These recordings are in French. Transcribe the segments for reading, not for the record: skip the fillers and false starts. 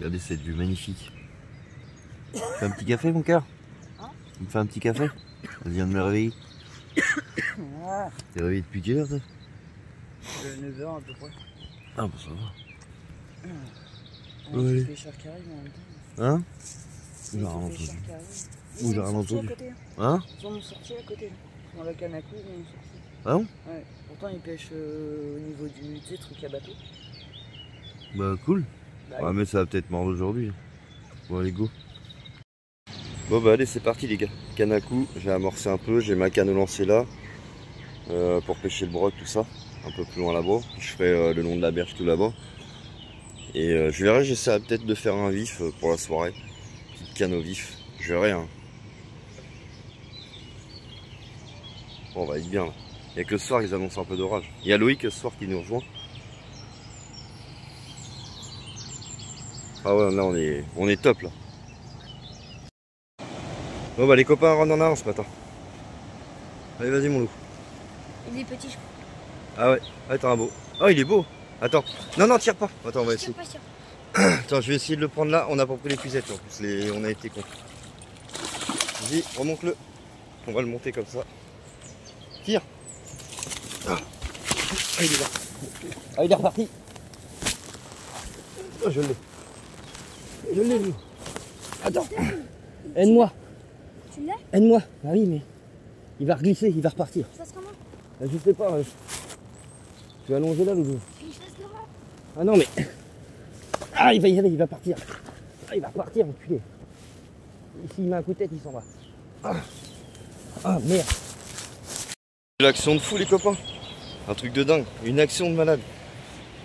Regardez cette vue magnifique. Tu fais un petit café mon cœur? Hein? Tu me fais un petit café? Je viens de me réveiller. Ouais. T'es réveillé depuis quelle heure toi? 9h à peu près. Ah bah ça va. Ouais. Ouais. Les chars qui arrivent en même temps. Hein? Les J'ai rien entendu. chars qui arrivent. Où j'ai rien entendu? Hein? Ils sont sortis à côté. Dans la canne à coups, ils sont sortis. Ah bon? Ouais. Pourtant ils pêchent au niveau du truc à bateau. Bah cool. Bah, Ouais mais ça va peut-être mordre aujourd'hui. Bon allez go. Bon bah allez c'est parti les gars. Canne à coups, j'ai amorcé un peu, j'ai ma canne au lancer là. Pour pêcher le broc tout ça. Un peu plus loin là-bas. Je ferai le long de la berge tout là-bas. Et je verrai, j'essaierai peut-être de faire un vif pour la soirée. Petite canne au vif. Je verrai hein. Bon on va être bien là. Il y a que le soir ils annoncent un peu d'orage. Il y a Loïc ce soir qui nous rejoint. Ah ouais là on est top là. Bon bah les copains rentrent en avant ce matin. Allez vas-y mon loup. Il est petit je crois. Ah ouais, ah t'as un beau. Oh il est beau. Attends. Non non tire pas. Attends on va essayer. Attends je vais essayer de le prendre là. On n'a pas pris les puisettes en plus. On a été con. Vas-y remonte-le. On va le monter comme ça. Tire. Ah il est là. Ah il est reparti. Oh je l'ai. Je l'ai lui. Attends. Aide-moi. Tu l'as? Aide-moi. Ah oui mais il va reglisser, il va repartir. Je fasse comment? Je sais pas. Tu vas allonger là Loulou. Je fasse comment? Ah non mais. Ah il va y aller, il va partir. Ah il va repartir enculé. Ici il met un coup de tête, il s'en va. Ah merde. L'action de fou les copains. Un truc de dingue, une action de malade.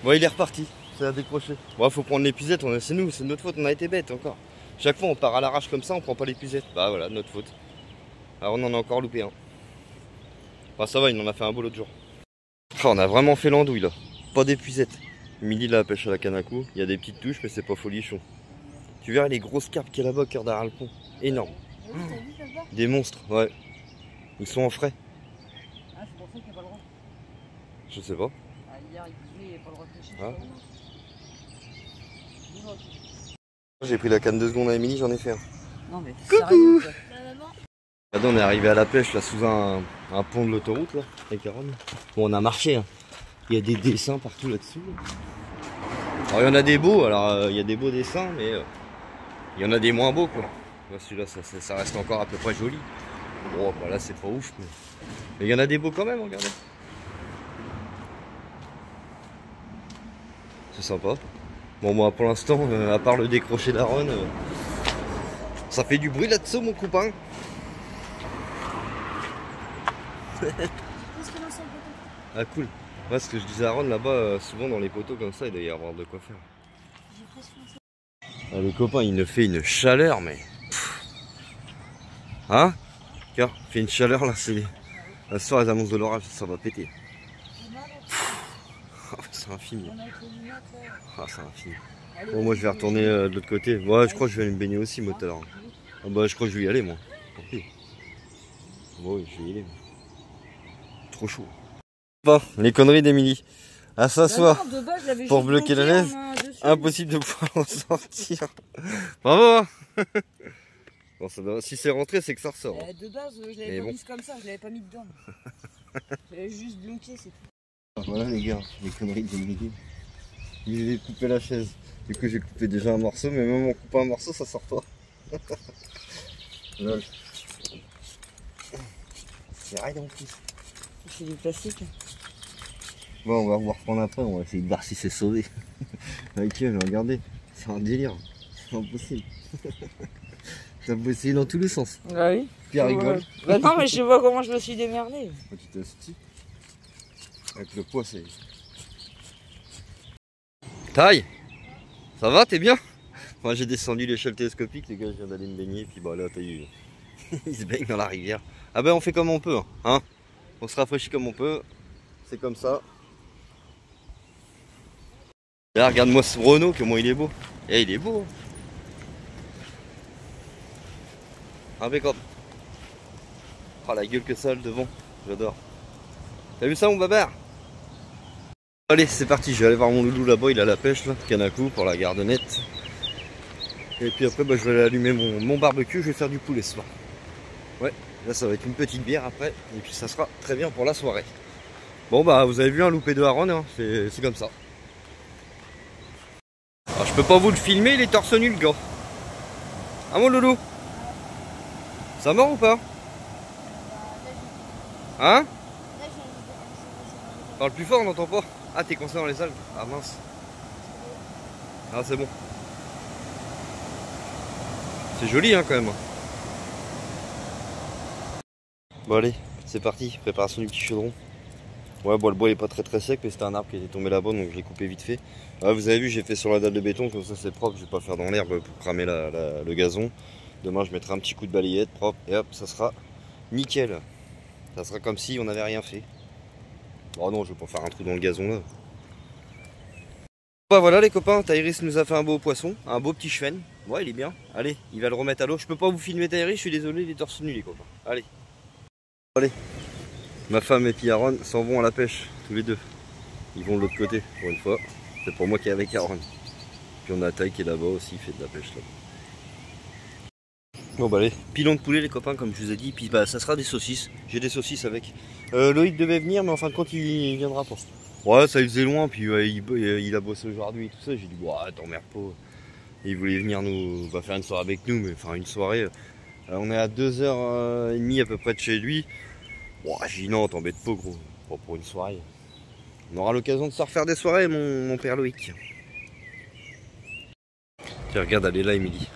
Bon il est reparti, ça a décroché. Bon faut prendre l'épuisette, c'est nous, c'est de notre faute, on a été bêtes encore. Chaque fois on part à l'arrache comme ça, on prend pas l'épuisette. Bah voilà, notre faute. Alors on en a encore loupé un. Bah ça va, il en a fait un beau l'autre jour. Oh, on a vraiment fait l'andouille là. Pas d'épuisette. Midi la pêche à la canne à coups, il y a des petites touches mais c'est pas folichon. Tu verras les grosses carpes qu'il y a là-bas, cœur derrière le pont. Énorme. Oui, t'as vu là-bas? Des monstres, ouais. Ils sont en frais. Ah c'est pour ça qu'il n'y a pas le droit. Je sais pas. Ah, hier il disait qu'il n'y a pas le droit de pêcher. Ah. Je J'ai pris la canne 2 secondes à Émilie, j'en ai fait un. Non mais sérieux quoi. Bah maman. Regardez, on est arrivé à la pêche là sous un pont de l'autoroute là, avec Caronne. Bon on a marché, hein. Il y a des dessins partout là-dessus. Alors il y en a des beaux, alors il y a des beaux dessins, mais il y en a des moins beaux quoi. Celui-là ça reste encore à peu près joli. Bon bah là c'est pas ouf, mais il y en a des beaux quand même, regardez. C'est sympa. Bon moi pour l'instant, à part le décrocher d'Aaron, ça fait du bruit là-dessous mon copain. Ah cool. Ouais, ce que je disais à Aaron là-bas, souvent dans les poteaux comme ça, il doit y avoir de quoi faire. Ah, le copain il nous fait une chaleur mais. Pff. Hein? Car il fait une chaleur là, c'est. Ce soir les annonces de l'orage, ça va péter. Oh, c'est infini. Ah c'est infini. Bon moi je vais retourner de l'autre côté. Ouais je crois que je vais aller me baigner aussi moi tout à l'heure. Ah, bah je crois que je vais y aller moi. Tant pis. Bon oui je vais y aller. Trop chaud. Bon, les conneries d'Émilie. À s'asseoir pour bloquer la laisse. Impossible de pouvoir en sortir. Bravo. Bon, ça doit... si c'est rentré, c'est que ça ressort. De base, je l'avais pas mis comme ça, je l'avais pas mis dedans. J'avais juste bloqué, c'est tout. Voilà les gars, les conneries d'Émilie. Il a coupé la chaise. Du coup, j'ai coupé déjà un morceau, mais même en coupant un morceau, ça sort pas. Lol. C'est rien en plus. C'est du plastique. Bon, on va voir reprendre après, on va essayer de voir si c'est sauvé. Avec eux, regardez, c'est un délire. C'est impossible. C'est impossible dans tous les sens. Ah oui. Pierre rigole. Bah non, mais je sais pas comment je me suis démerdé. Tu t'es assis. Avec le poids, c'est. Taille. Ça va, t'es bien? Moi j'ai descendu l'échelle télescopique, les gars, je viens d'aller me baigner, puis bah là, t'as eu. Ils se baignent dans la rivière. Ah ben on fait comme on peut, hein. On se rafraîchit comme on peut. C'est comme ça. Là, regarde-moi ce Renault, comment il est beau. Et il est beau. Impeccable. Oh la gueule que ça a le devant. J'adore. T'as vu ça mon babard? Allez c'est parti, je vais aller voir mon loulou là-bas, il a la pêche là, canne à coups pour la gardenette. Et puis après, bah, je vais aller allumer mon barbecue, je vais faire du poulet ce soir. Ouais, là ça va être une petite bière après, et puis ça sera très bien pour la soirée. Bon bah vous avez vu un loupé de Aaron, hein, c'est comme ça. Alors je peux pas vous le filmer, il est torse nu le gars. Ah mon loulou, ça mord ou pas? Hein? Parle plus fort, on n'entend pas. Ah t'es coincé dans les algues. Ah mince. Ah c'est bon. C'est joli hein quand même. Bon allez, c'est parti, préparation du petit chaudron. Ouais bon le bois il est pas très sec mais c'était un arbre qui était tombé là-bas donc je l'ai coupé vite fait. Ouais, vous avez vu j'ai fait sur la dalle de béton, comme ça c'est propre, je vais pas faire dans l'herbe pour cramer le gazon. Demain je mettrai un petit coup de balayette propre et hop ça sera nickel. Ça sera comme si on n'avait rien fait. Oh non je vais pas faire un trou dans le gazon là. Bah voilà les copains, Tairis nous a fait un beau poisson, un beau petit chevenne. Ouais il est bien, allez il va le remettre à l'eau. Je peux pas vous filmer Tairis, je suis désolé, il est torse nu les copains. Allez. Allez. Ma femme et puis Aaron s'en vont à la pêche, tous les deux. Ils vont de l'autre côté, pour une fois. C'est pour moi qui est avec Aaron. Puis on a Tai qui est là-bas aussi, il fait de la pêche là. Bon bah allez, pilon de poulet les copains comme je vous ai dit, puis bah ça sera des saucisses. J'ai des saucisses avec. Loïc devait venir mais en fin de compte il viendra pas. Ouais ça il faisait loin, puis il a bossé aujourd'hui et tout ça. J'ai dit ouais t'emmerdes pas. Et il voulait venir nous faire une soirée avec nous, mais enfin une soirée. On est à 2h30 à peu près de chez lui. Ouah, j'ai dit non, t'embête pas gros, pas pour une soirée. On aura l'occasion de se refaire des soirées mon père Loïc. Tiens regarde, elle est là Émilie.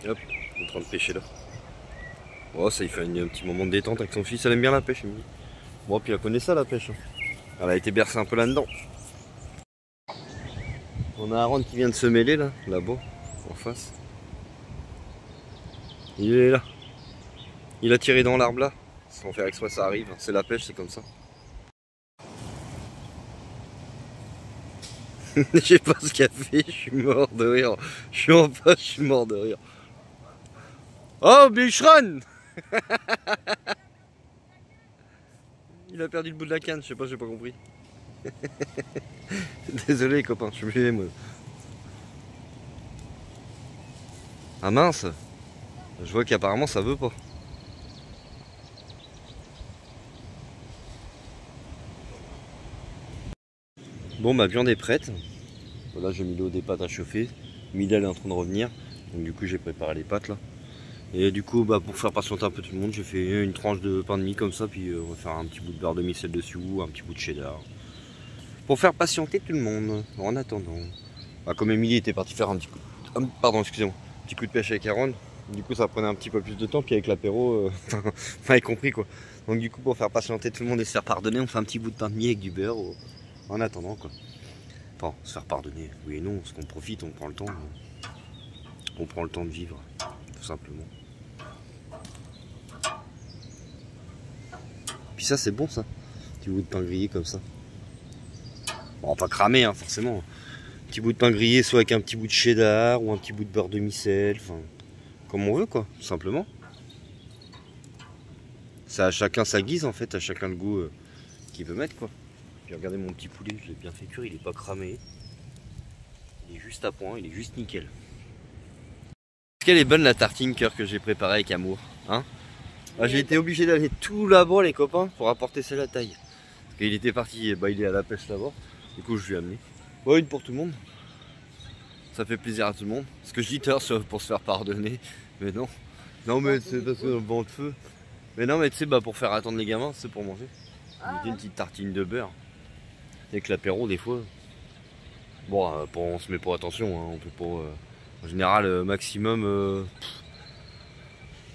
Hop, on est en train de pêcher là. Oh ça il fait un petit moment de détente avec son fils, elle aime bien la pêche Émilie. Bon puis elle connaît ça la pêche. Elle a été bercée un peu là-dedans. On a Aaron qui vient de se mêler là-bas, en face. Il est là. Il a tiré dans l'arbre là, sans faire exprès ça arrive, c'est la pêche, c'est comme ça. Je sais pas ce qu'il a fait, je suis mort de rire. Je suis en face, je suis mort de rire. Oh, Bichron. Il a perdu le bout de la canne, je sais pas, j'ai pas compris. Désolé les copains, je suis obligé moi. Ah mince, je vois qu'apparemment ça veut pas. Bon, ma viande est prête. Voilà, j'ai mis l'eau des pâtes à chauffer. Midel est en train de revenir. Donc du coup, j'ai préparé les pâtes là. Et du coup, bah, pour faire patienter un peu tout le monde, j'ai fait une tranche de pain de mie comme ça. Puis on va faire un petit bout de beurre de micelle dessus, un petit bout de cheddar. Pour faire patienter tout le monde. En attendant. Bah, comme Émilie était partie faire un petit coup. Pardon, excusez-moi. Un petit coup de pêche avec Aaron. Du coup, ça prenait un petit peu plus de temps. Puis avec l'apéro, vous avez compris quoi. Donc du coup, pour faire patienter tout le monde et se faire pardonner, on fait un petit bout de pain de mie avec du beurre. En attendant quoi. Enfin, se faire pardonner, oui et non, parce qu'on profite, on prend le temps. On prend le temps de vivre, tout simplement. Puis ça c'est bon ça, petit bout de pain grillé comme ça. Bon, pas cramé hein, forcément. Petit bout de pain grillé, soit avec un petit bout de cheddar ou un petit bout de beurre de micelle, enfin, comme on veut quoi, tout simplement. C'est à chacun sa guise en fait, à chacun le goût qu'il veut mettre quoi. Puis regardez mon petit poulet, je l'ai bien fait cuire, il est pas cramé. Il est juste à point, il est juste nickel. Est-ce qu'elle est bonne la tartine cœur que j'ai préparée avec amour hein? Ah, j'ai été obligé d'aller tout là-bas les copains pour apporter celle à taille. Parce qu'il était parti, bah, il est à la pêche là-bas. Du coup je lui ai amené. Bon, une pour tout le monde. Ça fait plaisir à tout le monde. Ce que je dis tout à l'heure c'est pour se faire pardonner. Mais non. Non mais c'est parce que le banc de feu. Mais non mais tu sais bah pour faire attendre les gamins, c'est pour manger. Une petite tartine de beurre. Avec l'apéro des fois. Bon, on se met pas attention, hein, on peut pas. En général, maximum.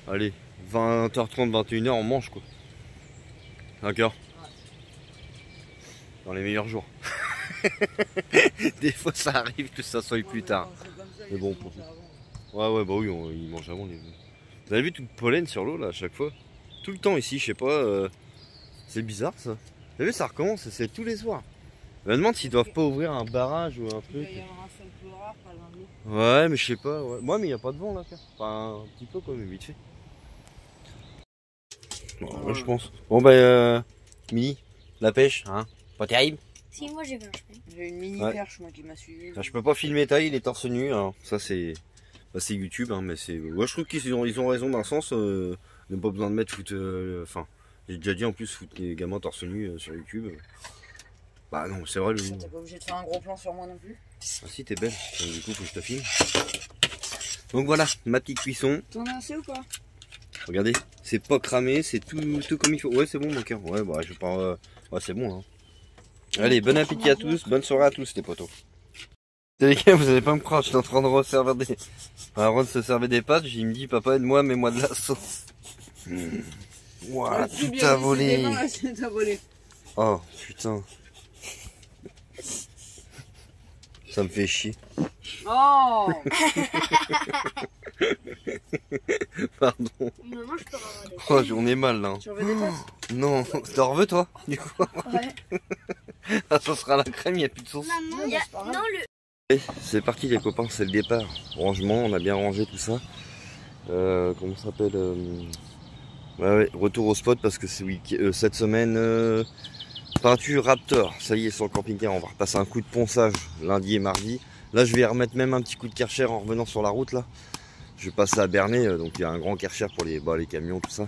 Allez, 20h30, 21h, on mange quoi. D'accord. Dans les meilleurs jours. Des fois, ça arrive que ça soit plus tard. Mais bon, pour... Ouais, bah oui, ils mangent avant les. Vous avez vu toute pollen sur l'eau là à chaque fois? Tout le temps ici, je sais pas. C'est bizarre ça. Vous avez vu, ça recommence, c'est tous les soirs. Je me demande s'ils doivent pas ouvrir un barrage ou un truc. Il va y avoir un seul pleureur, pas loin de l'eau. Ouais, mais je sais pas. Ouais. Moi, mais il n'y a pas de vent là. Enfin, un petit peu quand même, vite fait. Bon, ouais, je pense. Bon, bah, Mini, la pêche, hein. Pas terrible. Si, moi j'ai vu un chemin. J'ai une mini perche, moi, qui m'a suivi. Je peux pas filmer taille, il est torse nu. Alors, ça, c'est YouTube, hein, mais c'est. Moi, je trouve qu'ils ont raison d'un sens. N'a pas besoin de mettre foot. Enfin, j'ai déjà dit en plus, foutre les gamins torse nu sur YouTube. Bah non, c'est vrai. T'es pas obligé de faire un gros plan sur moi non plus. Ah si, t'es belle. Donc, du coup, faut que je te filme. Donc voilà, ma petite cuisson. T'en as assez ou pas? Regardez, c'est pas cramé, c'est tout comme il faut. Ouais, c'est bon, mon cœur. Ouais, bah, je vais pas. Ouais, c'est bon. Hein. Allez, bon appétit à tous, bonne soirée à tous, les potos. Les gars, vous allez pas me croire, je suis en train de resservir des. Avant de se servir des pâtes, il me dit, papa, aide-moi, mets-moi de la sauce. Ouah, tout a volé. Oh, putain. Ça me fait chier. Oh. Pardon. Mais moi je peux avoir des... Oh, j'en ai mal là. Tu veux des pâtes? Non, t'en veux toi du coup? Ouais. Ah, ça sera la crème, il n'y a plus de sauce. Maman, y a... Non, C'est parti les copains, c'est le départ. Rangement, on a bien rangé tout ça. Comment ça s'appelle ouais, retour au spot parce que c'est cette semaine peinture Raptor. Ça y est, sur le camping-car, on va repasser un coup de ponçage lundi et mardi. Là, je vais remettre même un petit coup de Karcher en revenant sur la route là. Je vais passer à Bernay, donc il y a un grand Karcher pour les camions, tout ça.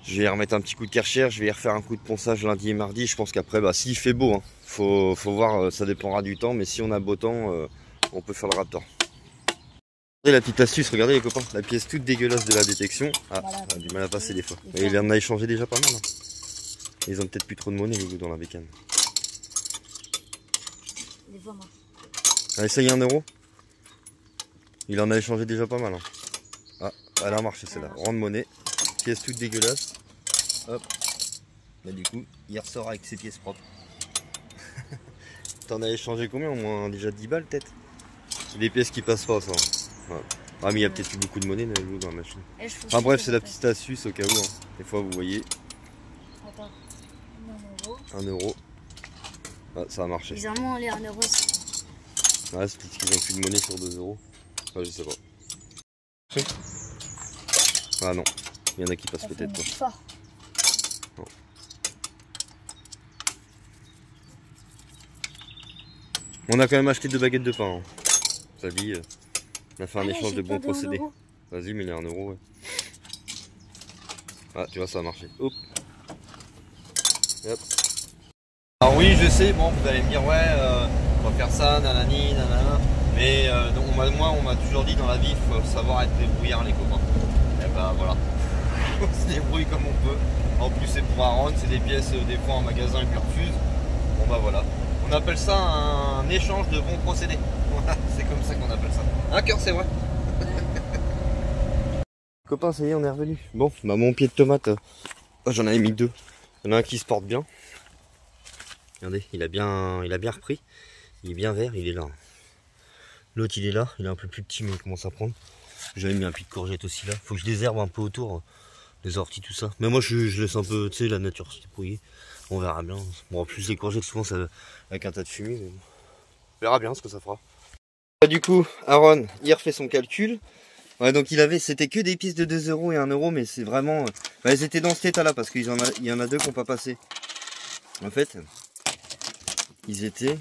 Je vais remettre un petit coup de Karcher, je vais refaire un coup de ponçage lundi et mardi. Je pense qu'après, bah, s'il fait beau, hein, faut voir, ça dépendra du temps. Mais si on a beau temps, on peut faire le Raptor. Regardez la petite astuce, regardez les copains, la pièce toute dégueulasse de la détection. Ah, voilà, on a du mal à passer des fois. Et il en a échangé déjà pas mal. Hein. Ils ont peut-être plus trop de monnaie les goûts dans la bécane. des fois, moi. Allez, ça y est, 1 euro. Il en a échangé déjà pas mal. Hein. Ah, elle a marché celle-là. Rendre monnaie. Pièce toute dégueulasse. Hop. Bah, du coup, il ressort avec ses pièces propres. T'en as échangé combien? Au moins déjà 10 balles peut-être. C'est des pièces qui passent pas ça. Ouais. Ah mais il y a peut-être eu beaucoup de monnaie dans la machine. Enfin bref, c'est la petite astuce au cas où. Hein. Des fois vous voyez. Attends. 1 euro. Ah, ça a marché. Ils en ont les 1 euro. Ouais, c'est peut-être qu'ils ont plus de monnaie sur 2 euros. Ah, je sais pas. Ah non, il y en a qui passent peut-être pas. Non. On a quand même acheté 2 baguettes de pain. Hein. Ça dit, on a fait un échange de bons procédés. Vas-y, mais il y a 1 euro. Ouais. Ah, tu vois, ça a marché. Hop. Hop. Alors oui, je sais, bon, vous allez me dire, ouais, on va faire ça, nanani, nanana. Mais moi, on m'a toujours dit dans la vie, il faut savoir être débrouillard, les copains. Et ben voilà. On se débrouille comme on peut. En plus, c'est pour Aaron, c'est des pièces, des fois en magasin, ils lui refusent. Bon bah voilà. On appelle ça un échange de bons procédés. Voilà, c'est comme ça qu'on appelle ça. Un cœur, c'est vrai. Copains, ça y est, on est revenu. Bon, bah mon pied de tomate, j'en avais mis 2. Il y en a un qui se porte bien. Regardez, il a bien repris. Il est bien vert, il est là. L'autre il est là, il est un peu plus petit mais il commence à prendre. J'avais mis un pied de courgette aussi là. Faut que je désherbe un peu autour, les orties, tout ça. Mais moi je laisse un peu, tu sais, la nature se débrouiller. On verra bien. Bon, en plus les courgettes souvent ça avec un tas de fumée. Mais... on verra bien ce que ça fera. Du coup, Aaron, il refait son calcul. Ouais, donc c'était que des pièces de 2 euros et 1 euro, mais c'est vraiment... Bah, elles étaient dans cet état là parce qu'il y en a 2 qui n'ont pas passé. En fait, ils étaient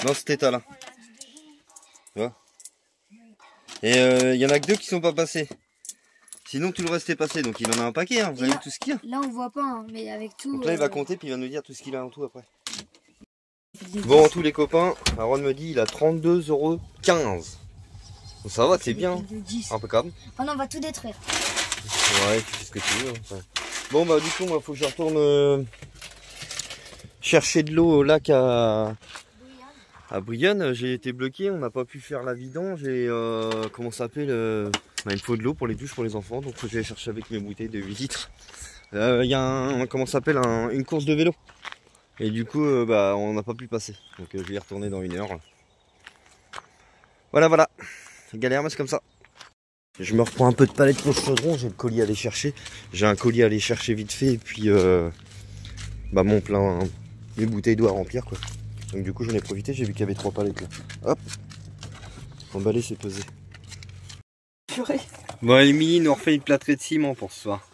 dans cet état là. Tu vois? Et il y en a que 2 qui sont pas passés. Sinon tout le reste est passé, donc il en a un paquet, hein. Vous avez tout ce qu'il y a. Là on voit pas, hein, mais avec tout... Donc là il va compter puis il va nous dire tout ce qu'il a en tout après. Bon, tous les copains, Aaron me dit il a 32,15 €. Donc ça va, c'est bien. Impeccable. Oh non, on va tout détruire. Ouais, tu fais ce que tu veux. Hein. Bon bah du coup moi faut que je retourne chercher de l'eau au lac à Brionne. J'ai été bloqué, on n'a pas pu faire la vidange et comment ça s'appelle il me faut de l'eau pour les douches pour les enfants, donc je vais chercher avec mes bouteilles de 8 litres. Il y a comment ça s'appelle une course de vélo. Et du coup bah on n'a pas pu passer. Donc je vais y retourner dans 1 heure. Voilà. Galère mais c'est comme ça. Je me reprends un peu de palette pour le chaudron, j'ai le colis à aller chercher. J'ai un colis à aller chercher vite fait et puis bah mon plein, mes bouteilles d'eau à remplir quoi. Donc du coup j'en ai profité, j'ai vu qu'il y avait 3 palettes là. Hop, emballé c'est pesé. Bon Émilie nous refait une plâtrée de ciment pour ce soir.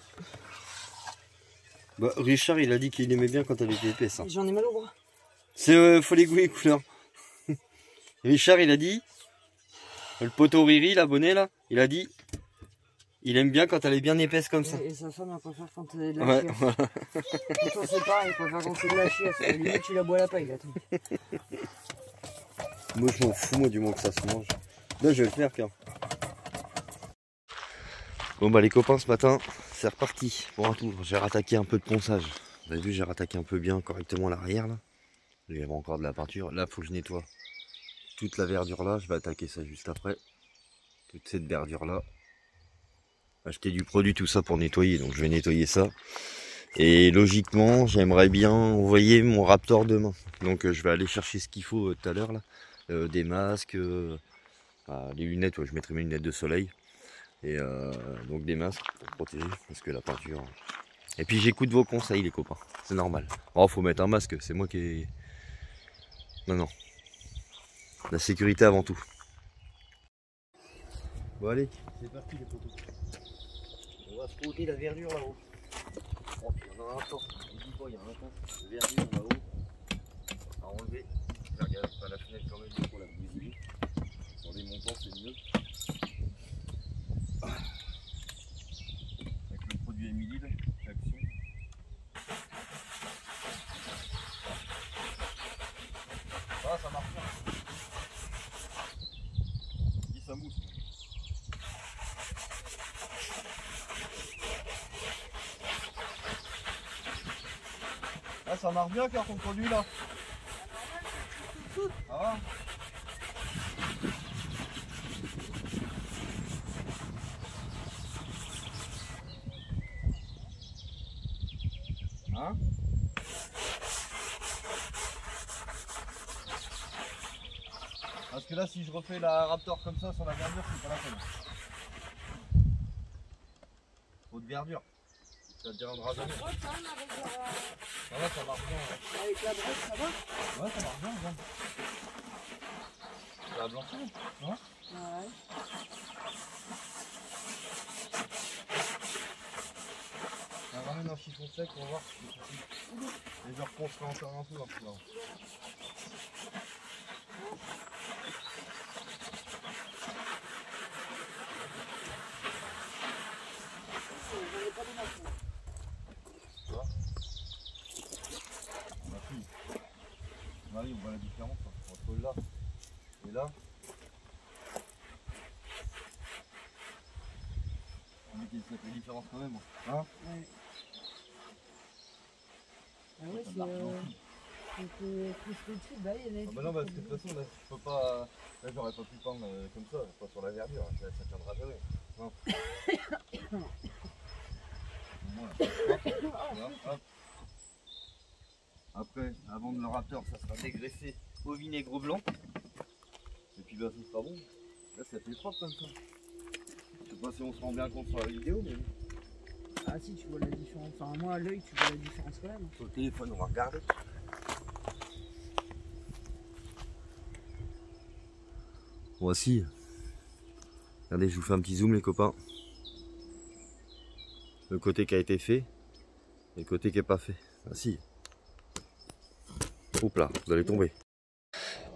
Bah, Richard, il a dit qu'il aimait bien quand elle était épaisse. Hein. J'en ai mal au bras. C'est faut les goûts et couleurs. Richard, il a dit, le poteau Riri, l'abonné là, il a dit, il aime bien quand elle est bien épaisse comme ça. Et sa femme, elle préfère quand elle est de la Ouais, chiasse. voilà. Toi, c'est pareil, elle préfère quand c'est de la chiasse. Limite, tu la bois à la paille, là. Moi, je m'en fous, moi, du moment que ça se mange. Là, je vais le faire, car. Bon, bah, les copains, ce matin, c'est reparti pour un tour. J'ai rattaqué un peu de ponçage. Vous avez vu, j'ai rattaqué un peu bien, correctement l'arrière, là. Il y avait encore de la peinture. Là, il faut que je nettoie toute la verdure là. Je vais attaquer ça juste après. Toute cette verdure là. Acheter du produit, tout ça pour nettoyer. Donc, je vais nettoyer ça. Et logiquement, j'aimerais bien envoyer mon Raptor demain. Donc, je vais aller chercher ce qu'il faut tout à l'heure, là. Des masques, les lunettes, ouais, je mettrai mes lunettes de soleil. Et donc des masques pour protéger, parce que la peinture... Et puis j'écoute vos conseils les copains, c'est normal. Oh, faut mettre un masque, c'est moi qui ai... Non. La sécurité avant tout. Bon allez, c'est parti les potos. On va spotter la verdure là-haut. Oh, il y en a un temps, on dit pas, il y a un temps de verdure là-haut. À enlever. Je regarde pas la fenêtre quand même pour la bousiller. Sur les montants c'est mieux. Avec le produit Emilide, Action. Ah, ça marche bien. Il ça mousse. Ah, ça marche bien car ton produit là. Ah. Hein? Parce que là, si je refais la Raptor comme ça sur la verdure, c'est pas la peine. Trop de verdure. Ça te dérangeera jamais. Ça va, ça marche bien. Ouais. Avec la brosse, ça va? Ouais, ça marche bien, regarde. Ça va blanchir, non? Ouais. On ramène un chiffon sec pour voir si c'est possible. Et je reponcerai encore un peu dans ce là. Tu vois? Ma fille. Marie, on voit la différence hein, entre là et là. On met qu'il y a une différence quand même. Hein? Ouais. Ah ouais, c'est plus que dessus, bah il y en a Ah bah non, parce que de toute façon, là, je peux pas. Là, j'aurais pas pu peindre comme ça, pas sur la verdure, ça tiendra jamais. Non. Voilà, hop. Après, avant de le Raptor, ça sera dégraissé au vinaigre blanc. Et puis bah, ça sera bon. Là, ça fait propre comme ça. Je sais pas si on se rend bien compte sur la vidéo, mais. Ah si, tu vois la différence. Enfin, moi à l'œil, tu vois la différence quand même. Sur le téléphone, on va regarder. Voici. Regardez, je vous fais un petit zoom, les copains. Le côté qui a été fait et le côté qui n'est pas fait. Ah si. Oups là, vous allez tomber.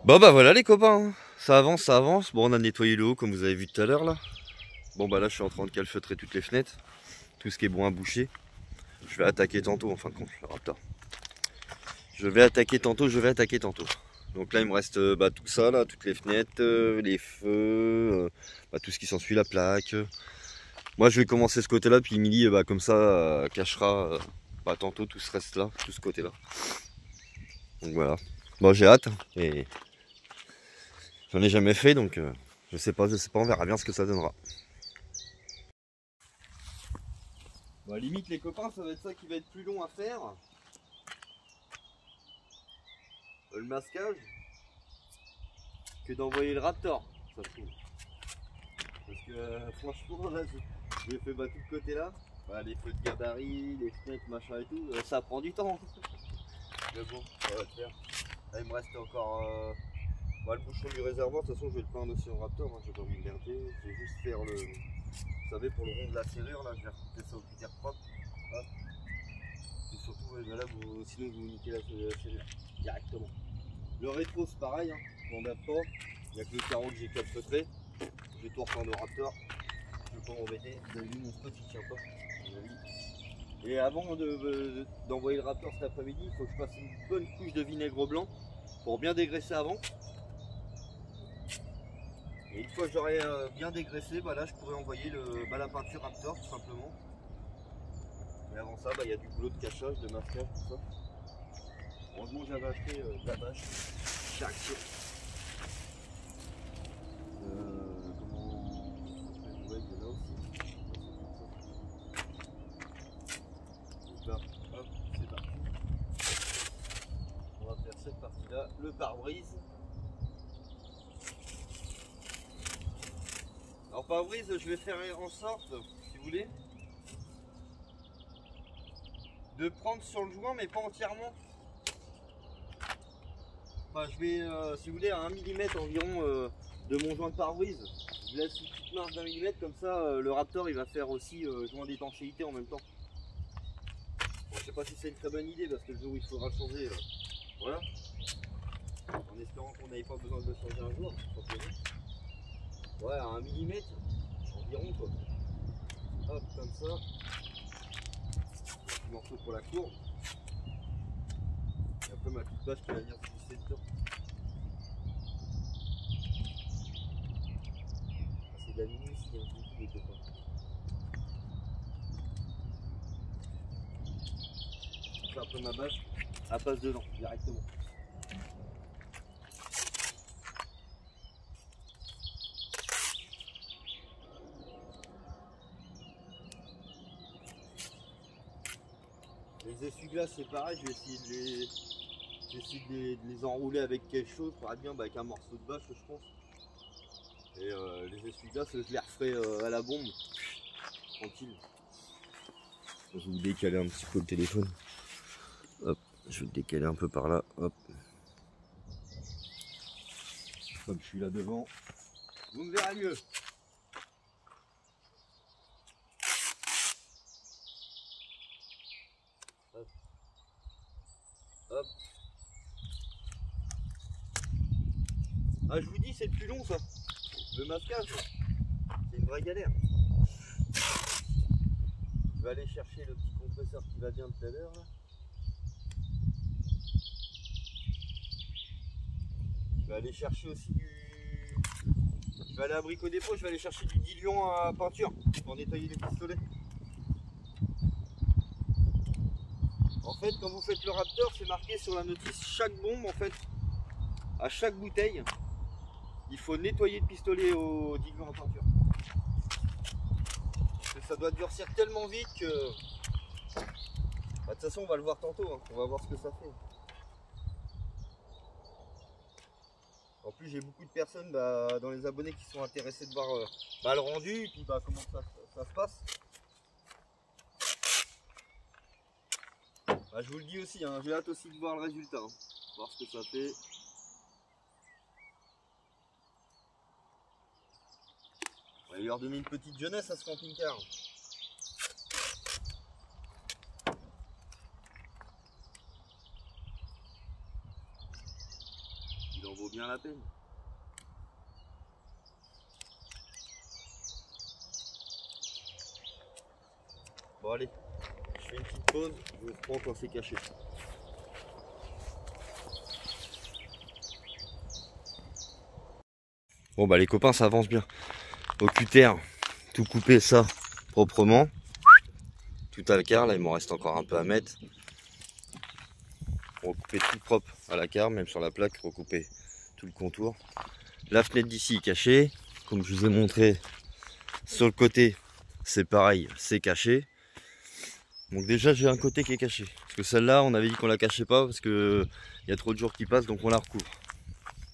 Bon bah voilà les copains, ça avance, ça avance. Bon, on a nettoyé le haut comme vous avez vu tout à l'heure là. Bon bah là je suis en train de calfeutrer toutes les fenêtres. Tout ce qui est bon à boucher. Je vais attaquer tantôt en fin de compte, le Raptor. Je vais attaquer tantôt. Donc là il me reste tout ça là, toutes les fenêtres, les feux, tout ce qui s'ensuit, la plaque. Moi je vais commencer ce côté là, puis Émilie comme ça cachera tantôt tout ce reste là, tout ce côté là. Donc voilà. Bon j'ai hâte, et j'en ai jamais fait donc je sais pas, on verra bien ce que ça donnera. Bon, limite les copains, ça va être ça qui va être plus long à faire. Le masquage que d'envoyer le Raptor, ça se trouve. Parce que franchement là j'ai fait tout le côté là, les feux de gabarit, les fenêtres, machin et tout, ça prend du temps. Mais bon, ça va le faire. Là il me reste encore le bouchon du réservoir, de toute façon je vais le peindre aussi en Raptor, hein, je vais pas me garder, je vais juste faire le. Vous savez, pour le rond de la serrure là, je vais recouper ça au cutter propre. Hop. surtout, ouais, là, sinon vous niquez la cellule directement. Le rétro c'est pareil, hein, je m'embête pas. Il n'y a que le carreau que j'ai calfeutré. Je vais tout reprendre au Raptor. Je ne vais pas m'embêter. Vous avez vu mon spot il tient pas. Et avant d'envoyer le Raptor cet après-midi, il faut que je passe une bonne couche de vinaigre blanc pour bien dégraisser avant. Et une fois que j'aurai bien dégraissé, bah là je pourrais envoyer la peinture Raptor tout simplement. Mais avant ça, il y a du boulot de cachage, de masquage, tout ça. Heureusement que j'avais acheté de la bâche chez Action. Ouais, il y en a aussi. Donc là, hop, c'est parti. On va faire cette partie-là, le pare-brise. Alors pare-brise, je vais faire en sorte, si vous voulez, de prendre sur le joint, mais pas entièrement. Enfin, je vais, si vous voulez, à 1 mm environ de mon joint de pare-brise. Je laisse une petite marge d'1 mm, comme ça le Raptor il va faire aussi joint d'étanchéité en même temps. Bon, je sais pas si c'est une très bonne idée parce que le jour où il faudra changer, voilà. En espérant qu'on n'avait pas besoin de le changer un jour. Ouais, à 1 mm environ quoi. Hop, comme ça. Un morceau pour la courbe. Et après ma petite bâche qui va venir se glisser dedans. C'est de la minus qui est un peu les copains. Après ma bâche, elle passe dedans directement. Les essuie-glaces c'est pareil, je vais essayer de les enrouler avec quelque chose, ça bien avec un morceau de bâche je pense. Et les essuie-glaces je les referai à la bombe, tranquille. Je vais vous décaler un petit peu le téléphone. Hop, je vais le décaler un peu par là, hop. Comme je suis là devant, vous me verrez mieux. Hop. Hop. Ah, je vous dis, c'est le plus long ça. Le masquage, c'est une vraie galère. Je vais aller chercher le petit compresseur qui va bien tout à l'heure. Je vais aller chercher aussi du... Je vais aller à Brico Dépôt, je vais aller chercher du diluant à peinture pour nettoyer les pistolets. En fait, quand vous faites le Raptor, c'est marqué sur la notice chaque bombe en fait. À chaque bouteille, il faut nettoyer le pistolet au diluant en peinture. Ça doit durcir tellement vite que... Bah, de toute façon, on va le voir tantôt, hein. On va voir ce que ça fait. En plus, j'ai beaucoup de personnes dans les abonnés qui sont intéressés de voir le rendu et puis comment ça se passe. Je vous le dis aussi, hein, j'ai hâte aussi de voir le résultat, hein. Voir ce que ça fait. On va lui leur donner une petite jeunesse à ce camping-car. Il en vaut bien la peine. Bon allez, je fais une petite pause, je vous reprends quand c'est caché. Bon les copains, ça avance bien. Au cutter, tout couper ça proprement. Tout à la carre, là il m'en reste encore un peu à mettre. Recouper tout propre à la carre, même sur la plaque, recouper tout le contour. La fenêtre d'ici est cachée, comme je vous ai montré sur le côté, c'est pareil, c'est caché. Donc déjà j'ai un côté qui est caché, parce que celle-là on avait dit qu'on la cachait pas parce que il y a trop de jours qui passent, donc on la recouvre.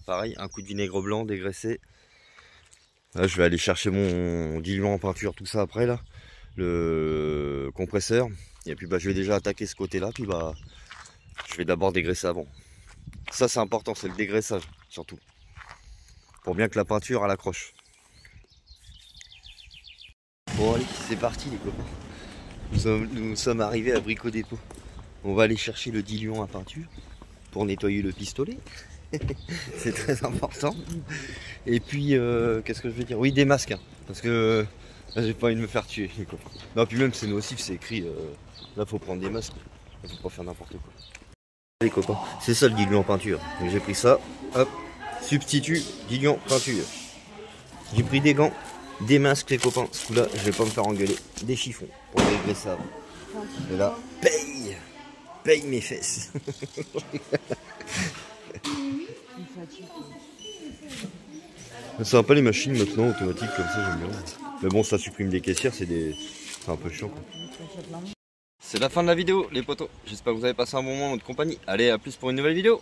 Pareil, un coup de vinaigre blanc dégraissé. Là je vais aller chercher mon diluant en peinture, tout ça après là, le compresseur. Et puis je vais déjà attaquer ce côté là, puis je vais d'abord dégraisser avant. Ça c'est important, c'est le dégraissage surtout. Pour bien que la peinture elle accroche. Bon allez, c'est parti les copains. Nous sommes arrivés à Brico Dépôt. On va aller chercher le diluant à peinture pour nettoyer le pistolet. C'est très important. Et puis, qu'est-ce que je vais dire? Oui, des masques. Hein, parce que là, j'ai pas envie de me faire tuer. Les copains. Non, puis même, c'est nocif, c'est écrit. Là, faut prendre des masques. Là, faut pas faire n'importe quoi. Les copains, c'est ça le diluant peinture. Donc j'ai pris ça. Hop. Substitut diluant peinture. J'ai pris des gants, des masques, les copains. Ce coup-là, je vais pas me faire engueuler. Des chiffons pour régler ça. Et là, paye mes fesses. Ça va pas les machines maintenant automatiques comme ça, j'aime bien. Mais bon, ça supprime des caissières, c'est un peu chiant quoi. C'est la fin de la vidéo les potos. J'espère que vous avez passé un bon moment en notre compagnie. Allez, à plus pour une nouvelle vidéo.